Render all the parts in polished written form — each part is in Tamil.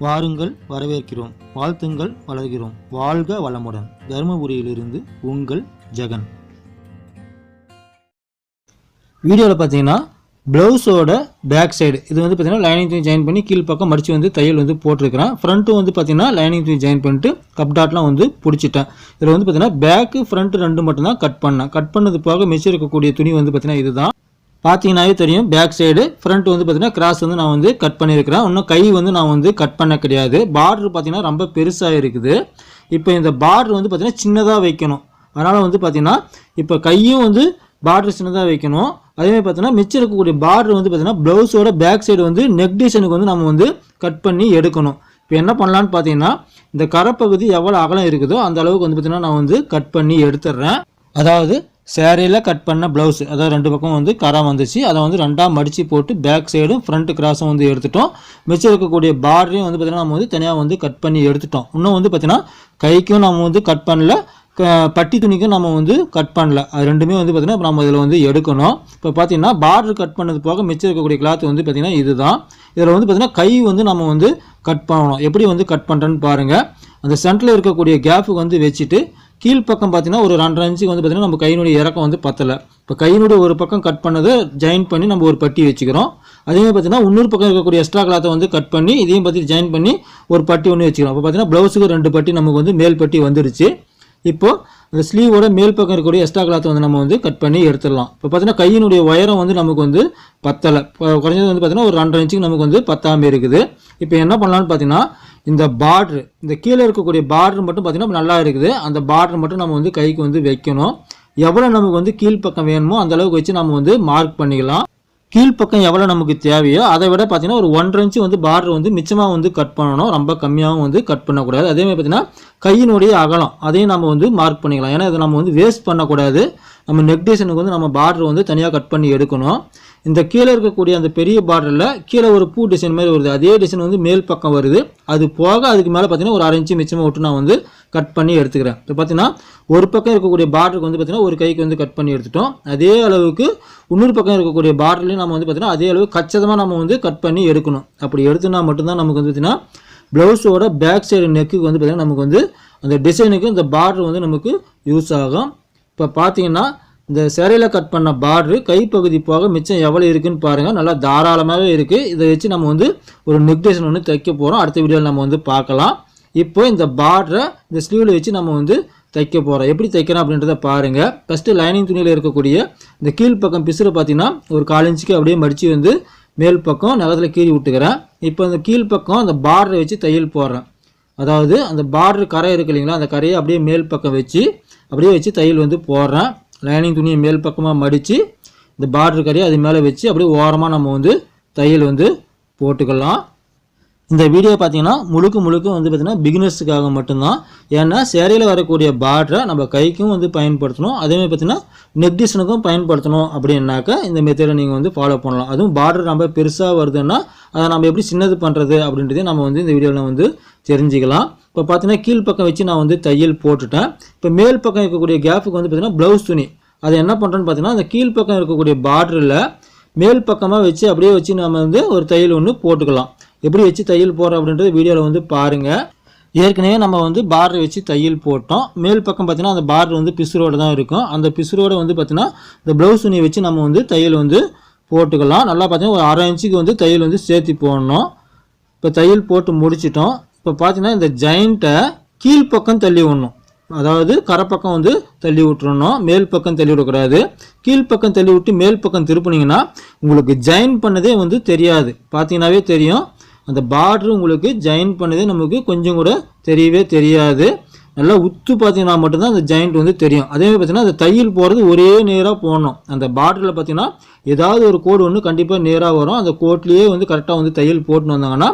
வாருங்கள் வரவேற்கிறோம், வாழ்த்துங்கள் வளர்கிறோம், வாழ்க வளமுடன். தருமபுரியிலிருந்து உங்கள் ஜெகன். வீடியோவில் பார்த்தீங்கன்னா ப்ளவுஸோட பேக் சைடு இது வந்து பார்த்தீங்கன்னா லைனிங் துணி ஜாயின் பண்ணி கீழ் பக்கம் மடித்து வந்து தையல் வந்து போட்டிருக்கிறேன். ஃப்ரண்ட்டும் வந்து பார்த்தீங்கன்னா லைனிங் துணி ஜாயின் பண்ணிட்டு கப் டாட்லாம் வந்து பிடிச்சிட்டேன். இதில் வந்து பார்த்தீங்கன்னா பேக்கு ஃப்ரண்ட் ரெண்டு மட்டும் தான் கட் பண்ணேன். கட் பண்ணது போக மிச்சம் இருக்கக்கூடிய துணி வந்து பார்த்தீங்கன்னா இதுதான். பார்த்தீங்கன்னாவே தெரியும், பேக் சைடு ஃப்ரண்ட் வந்து பார்த்தீங்கன்னா கிராஸ் வந்து நான் வந்து கட் பண்ணியிருக்கிறேன். இன்னும் கை வந்து நான் வந்து கட் பண்ண கிடையாது. பார்டர் பார்த்தீங்கன்னா ரொம்ப பெருசாக இருக்குது. இப்போ இந்த பார்டர் வந்து பார்த்தீங்கன்னா சின்னதாக வைக்கணும். அதனால் வந்து பார்த்தீங்கன்னா இப்போ கையும் வந்து பார்டர் சின்னதாக வைக்கணும். அதேமாதிரி பார்த்தீங்கன்னா மிச்சம் இருக்கக்கூடிய பார்டர் வந்து பார்த்தீங்கன்னா ப்ளவுஸோட பேக் சைடு வந்து நெக் டிசைனுக்கு வந்து நம்ம வந்து கட் பண்ணி எடுக்கணும். இப்போ என்ன பண்ணலான்னு பார்த்தீங்கன்னா இந்த கரைப்பகுதி எவ்வளோ அகலம் இருக்குதோ அந்த அளவுக்கு வந்து பார்த்தீங்கன்னா நான் வந்து கட் பண்ணி எடுத்துடுறேன். அதாவது சேரீயில் கட் பண்ண ப்ளவுஸ், அதாவது ரெண்டு பக்கம் வந்து கரை வந்துச்சு. அதை வந்து ரெண்டாக மடித்து போட்டு பேக் சைடும் ஃப்ரண்ட் கிராஸும் வந்து எடுத்துட்டோம். மிச்சம் இருக்கக்கூடிய பார்டரையும் வந்து பார்த்திங்கன்னா நம்ம வந்து தனியாக வந்து கட் பண்ணி எடுத்துட்டோம். இன்னும் வந்து பார்த்திங்கன்னா கைக்கும் நம்ம வந்து கட் பண்ணல, பட்டி துணிக்கும் நம்ம வந்து கட் பண்ணல. அது ரெண்டுமே வந்து பார்த்திங்கன்னா நம்ம இதில் வந்து எடுக்கணும். இப்போ பார்த்திங்கன்னா பார்டர் கட் பண்ணது போக மிச்சம் இருக்கக்கூடிய கிளாத் வந்து பார்த்திங்கன்னா இதுதான். இதில் வந்து பார்த்திங்கன்னா கை வந்து நம்ம வந்து கட் பண்ணணும். எப்படி வந்து கட் பண்ணுறேன்னு பாருங்கள். அந்த சென்டரில் இருக்கக்கூடிய கேப்புக்கு வந்து வச்சுட்டு கீழ்ப்பக்கம் பார்த்தீங்கன்னா ஒரு 2.5 இன்ச்சுக்கு வந்து பார்த்தீங்கன்னா நம்ம கையினுடைய இறக்கம் வந்து பத்தலை. இப்போ கையினுடைய ஒரு பக்கம் கட் பண்ணதை ஜாயின் பண்ணி நம்ம ஒரு பட்டி வச்சுக்கிறோம். அதேமாதிரி பார்த்தீங்கன்னா இன்னொரு பக்கம் இருக்கக்கூடிய எக்ஸ்ட்ரா கிளாத்தை வந்து கட் பண்ணி இதையும் பார்த்து ஜாயின் பண்ணி ஒரு பட்டி ஒன்று வச்சுக்கிறோம். இப்போ பார்த்தீங்கன்னா ப்ளவுஸுக்கு 2 பட்டி நமக்கு வந்து மேல் பட்டி வந்துடுச்சு. இப்போது அந்த ஸ்லீவோட மேல் பக்கம் இருக்கக்கூடிய எக்ஸ்ட்ரா கிளாத்தை வந்து நம்ம வந்து கட் பண்ணி எடுத்துடலாம். இப்போ பார்த்தீங்கன்னா கையினுடைய உயரம் வந்து நமக்கு வந்து பத்தலை. குறைஞ்சது வந்து பார்த்தீங்கன்னா ஒரு 2.5 இன்ச்சுக்கு நமக்கு வந்து பத்தாமல் இருக்குது. இப்போ என்ன பண்ணலான்னு பார்த்தீங்கன்னா இந்த பார்டர், இந்த கீழே இருக்கக்கூடிய பார்டர் மட்டும் பார்த்தீங்கன்னா நல்லா இருக்குது. அந்த பார்டர் மட்டும் நம்ம வந்து கைக்கு வந்து வைக்கணும். எவ்வளோ நமக்கு வந்து கீழ்ப்பக்கம் வேணுமோ அந்த அளவுக்கு வச்சு நம்ம வந்து மார்க் பண்ணிக்கலாம். கீழ்ப்பக்கம் எவ்வளோ நமக்கு தேவையோ அதை விட பார்த்தீங்கன்னா ஒரு 1.5 இன்ச்சு வந்து பார்டர் வந்து மிச்சமாக வந்து கட் பண்ணணும். ரொம்ப கம்மியாகவும் வந்து கட் பண்ணக்கூடாது. அதேமாதிரி பார்த்தீங்கன்னா கையினுடைய அகலம் அதையும் நம்ம வந்து மார்க் பண்ணிக்கலாம். ஏன்னா இதை நம்ம வந்து வேஸ்ட் பண்ணக்கூடாது. நம்ம நெக் டிசைனுக்கு வந்து நம்ம பார்டர் வந்து தனியாக கட் பண்ணி எடுக்கணும். இந்த கீழே இருக்கக்கூடிய அந்த பெரிய பார்டரில் கீழே ஒரு பூ டிசைன் மாதிரி வருது. அதே டிசைன் வந்து மேல் பக்கம் வருது. அது போக அதுக்கு மேலே பார்த்தீங்கன்னா ஒரு 1/2 இன்ச்சு மிச்சமாக விட்டு நான் வந்து கட் பண்ணி எடுத்துக்கிறேன். இப்போ பார்த்தீங்கன்னா ஒரு பக்கம் இருக்கக்கூடிய பார்டருக்கு வந்து பார்த்தீங்கன்னா ஒரு கைக்கு வந்து கட் பண்ணி எடுத்துட்டோம். அதே அளவுக்கு இன்னொரு பக்கம் இருக்கக்கூடிய பார்டர்லையும் நம்ம வந்து பார்த்தீங்கன்னா அதே அளவுக்கு கச்சிதமாக நம்ம வந்து கட் பண்ணி எடுக்கணும். அப்படி எடுத்துனா மட்டும்தான் நமக்கு வந்து பார்த்தீங்கன்னா ப்ளவுஸோட பேக் சைடு நெக்குக்கு வந்து பார்த்தீங்கன்னா நமக்கு வந்து அந்த டிசைனுக்கு இந்த பார்டர் வந்து நமக்கு யூஸ் ஆகும். இப்போ பார்த்தீங்கன்னா இந்த சேரீயில் கட் பண்ண பார்டரு கைப்பகுதி போக மிச்சம் எவ்வளோ இருக்குன்னு பாருங்கள். நல்லா தாராளமாகவே இருக்குது. இதை வச்சு நம்ம வந்து ஒரு நெக் டிசைன் ஒன்று தைக்க போகிறோம். அடுத்த வீடியோவில் நம்ம வந்து பார்க்கலாம். இப்போ இந்த பார்டரை இந்த ஸ்லீவில் வச்சு நம்ம வந்து தைக்க போகிறோம். எப்படி தைக்கிறோம் அப்படின்றத பாருங்கள். ஃபஸ்ட்டு லைனிங் துணியில் இருக்கக்கூடிய இந்த கீழ்ப்பக்கம் பிசுரை பார்த்தீங்கன்னா ஒரு 1/4 இன்ச்சுக்கு அப்படியே மடித்து வந்து மேல் பக்கம் நகத்தில் கீறி விட்டுக்கிறேன். இப்போ அந்த கீழ்ப்பக்கம் அந்த பார்டரை வச்சு தையல் போடுறேன். அதாவது அந்த பார்டர் கரை இருக்கு இல்லைங்களா, அந்த கரையை அப்படியே மேல் பக்கம் அப்படியே வச்சு தையல் வந்து போடுறேன். லைனிங் துணியை மேல் பக்கமாக மடித்து இந்த பார்டர் கரையை அது மேலே வச்சு அப்படியே ஓரமாக நம்ம வந்து தையல் வந்து போட்டுக்கலாம். இந்த வீடியோ பார்த்தீங்கன்னா முழுக்க வந்து பார்த்தீங்கன்னா பிகினர்ஸுக்காக மட்டும்தான். ஏன்னா சேரீயில் வரக்கூடிய பார்டரை நம்ம கைக்கும் வந்து பயன்படுத்தணும். அதேமாதிரி பார்த்தீங்கன்னா நெக் டிசைனுக்கும் பயன்படுத்தணும். அப்படின்னாக்கா இந்த மெத்தடை நீங்கள் வந்து ஃபாலோ பண்ணலாம். அதுவும் பார்டர் ரொம்ப பெருசாக வருதுன்னா அதை நம்ம எப்படி சின்னது பண்ணுறது அப்படின்றதே நம்ம வந்து இந்த வீடியோவில் வந்து தெரிஞ்சுக்கலாம். இப்போ பார்த்தீங்கன்னா கீழ்ப்பக்கம் வச்சு நான் வந்து தையல் போட்டுட்டேன். இப்போ மேல் பக்கம் இருக்கக்கூடிய கேப்புக்கு வந்து பார்த்தீங்கன்னா ப்ளவுஸ் துணி அதை என்ன பண்ணுறேன்னு பார்த்தீங்கன்னா அந்த கீழ்ப்பக்கம் இருக்கக்கூடிய பார்டரில் மேல் பக்கமாக வச்சு அப்படியே வச்சு நம்ம வந்து ஒரு தையல் ஒன்று போட்டுக்கலாம். எப்படி வச்சு தையல் போடுறோம் அப்படின்றது வீடியோவில் வந்து பாருங்கள். ஏற்கனவே நம்ம வந்து பார்டர் வச்சு தையல் போட்டோம். மேல் பக்கம் பார்த்தீங்கன்னா அந்த பார்டர் வந்து பிசுரோடு தான் இருக்கும். அந்த பிசுரோடு வந்து பார்த்தீங்கன்னா இந்த ப்ளவுஸ் துணியை வச்சு நம்ம வந்து தையல் வந்து போட்டுக்கலாம். நல்லா பார்த்தீங்கன்னா ஒரு 1/2 இன்ச்சுக்கு வந்து தையல் வந்து சேர்த்து போடணும். இப்போ தையல் போட்டு முடிச்சிட்டோம். இப்போ பார்த்தீங்கன்னா இந்த ஜாயிண்ட்டை கீழ்ப்பக்கம் தள்ளி விடணும். அதாவது கரைப்பக்கம் வந்து தள்ளி விட்டுறணும். மேல் பக்கம் தள்ளி விடக்கூடாது. கீழ்ப்பக்கம் தள்ளி விட்டு மேல் பக்கம் திருப்பினீங்கன்னா உங்களுக்கு ஜாயின் பண்ணதே வந்து தெரியாது. பார்த்தீங்கன்னாவே தெரியும், அந்த பார்டர் உங்களுக்கு ஜாயின் பண்ணதே நமக்கு கொஞ்சம் கூட தெரியவே தெரியாது. நல்லா உத்து பார்த்தீங்கன்னா மட்டும்தான் அந்த ஜாயிண்ட் வந்து தெரியும். அதேமாதிரி பார்த்தீங்கன்னா அந்த தையல் போகிறது ஒரே நேராக போடணும். அந்த பார்டரில் பார்த்தீங்கன்னா ஏதாவது ஒரு கோடு ஒன்று கண்டிப்பாக நேராக வரும். அந்த கோட்லேயே வந்து கரெக்டாக வந்து தையல் போட்டுன்னு வந்தாங்கன்னா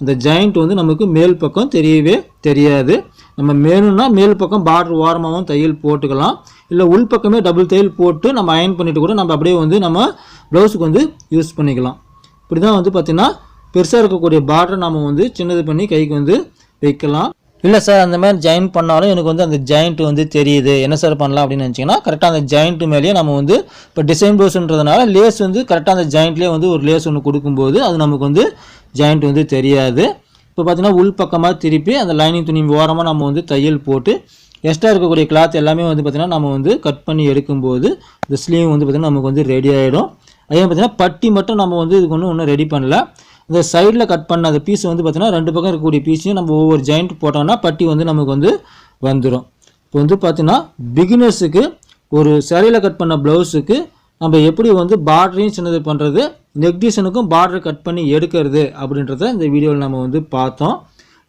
அந்த ஜாயிண்ட் வந்து நமக்கு மேல் பக்கம் தெரியவே தெரியாது. நம்ம வேணும்னா மேல் பக்கம் பார்டர் ஓரமாகவும் தையல் போட்டுக்கலாம். இல்லை உள் பக்கமே டபுள் தையல் போட்டு நம்ம அயன் பண்ணிவிட்டு கூட நம்ம அப்படியே வந்து நம்ம ப்ளவுஸுக்கு வந்து யூஸ் பண்ணிக்கலாம். இப்படி தான் வந்து பார்த்திங்கன்னா பெருசாக இருக்கக்கூடிய பார்டரை நம்ம வந்து சின்னது பண்ணி கைக்கு வந்து வைக்கலாம். இல்லை சார் அந்த மாதிரி ஜாயின் பண்ணாலும் எனக்கு வந்து அந்த ஜாயிண்ட் வந்து தெரியுது, என்ன சார் பண்ணலாம் அப்படின்னு நினச்சிங்கன்னா கரெக்டாக அந்த ஜாயிண்ட்டு மேலேயே நம்ம வந்து இப்போ டிசைன் ப்ளவுஸ்ன்றதுனால லேஸ் வந்து கரெக்டாக அந்த ஜாயிண்ட்லேயே வந்து ஒரு லேஸ் ஒன்று கொடுக்கும்போது அது நமக்கு வந்து ஜாயிண்ட் வந்து தெரியாது. இப்போ பார்த்தீங்கன்னா உள் பக்கமாக திருப்பி அந்த லைனிங் துணி ஓரமாக நம்ம வந்து தையல் போட்டு எக்ஸ்ட்ரா இருக்கக்கூடிய கிளாத் எல்லாமே வந்து பார்த்திங்கன்னா நம்ம வந்து கட் பண்ணி எடுக்கும்போது இந்த ஸ்லீவ் வந்து பார்த்திங்கன்னா நமக்கு வந்து ரெடி ஆகிடும். அதே பார்த்திங்கன்னா பட்டி மட்டும் நம்ம வந்து இதுக்கு ஒன்றும் ரெடி பண்ணல. இந்த சைடில் கட் பண்ண அந்த பீஸ் வந்து பார்த்திங்கன்னா 2 பக்கம் இருக்கக்கூடிய பீஸையும் நம்ம ஒவ்வொரு ஜாயிண்ட் போட்டோம்னா பட்டி வந்து நமக்கு வந்து வந்துடும். இப்போ வந்து பார்த்திங்கன்னா பிகினர்ஸுக்கு ஒரு சாரியில் கட் பண்ண ப்ளவுஸுக்கு நம்ம எப்படி வந்து பார்டரையும் சின்னது பண்ணுறது, நெக் டிசைனுக்கும் பார்டர் கட் பண்ணி எடுக்கிறது அப்படின்றத இந்த வீடியோவில் நம்ம வந்து பார்த்தோம்.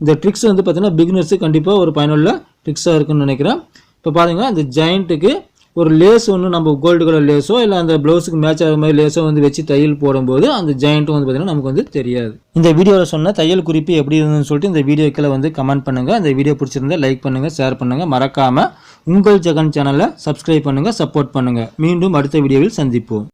இந்த ட்ரிக்ஸ் வந்து பார்த்திங்கன்னா பிகினர்ஸுக்கு கண்டிப்பாக ஒரு பயனுள்ள ட்ரிக்ஸாக இருக்குன்னு நினைக்கிறேன். இப்போ பாருங்கள் இந்த ஜாயிண்ட்டுக்கு ஒரு லேஸ் ஒன்று நம்ம கோல்டு கலர் லேஸோ இல்லை அந்த ப்ளவுஸுக்கு மேட்ச் ஆகிற மாதிரி லேஸோ வந்து வச்சு தையல் போடும்போது அந்த ஜாயிண்ட்டும் வந்து பார்த்திங்கன்னா நமக்கு வந்து தெரியாது. இந்த வீடியோவில் சொன்ன தையல் குறிப்பு எப்படி இருந்ததுன்னு சொல்லிட்டு இந்த வீடியோக்கில் வந்து கமெண்ட் பண்ணுங்கள். இந்த வீடியோ பிடிச்சிருந்தா லைக் பண்ணுங்கள், ஷேர் பண்ணுங்கள். மறக்காமல் உங்கள் ஜெகன் சேனலை சப்ஸ்கிரைப் பண்ணுங்கள், சப்போர்ட் பண்ணுங்கள். மீண்டும் அடுத்த வீடியோவில் சந்திப்போம்.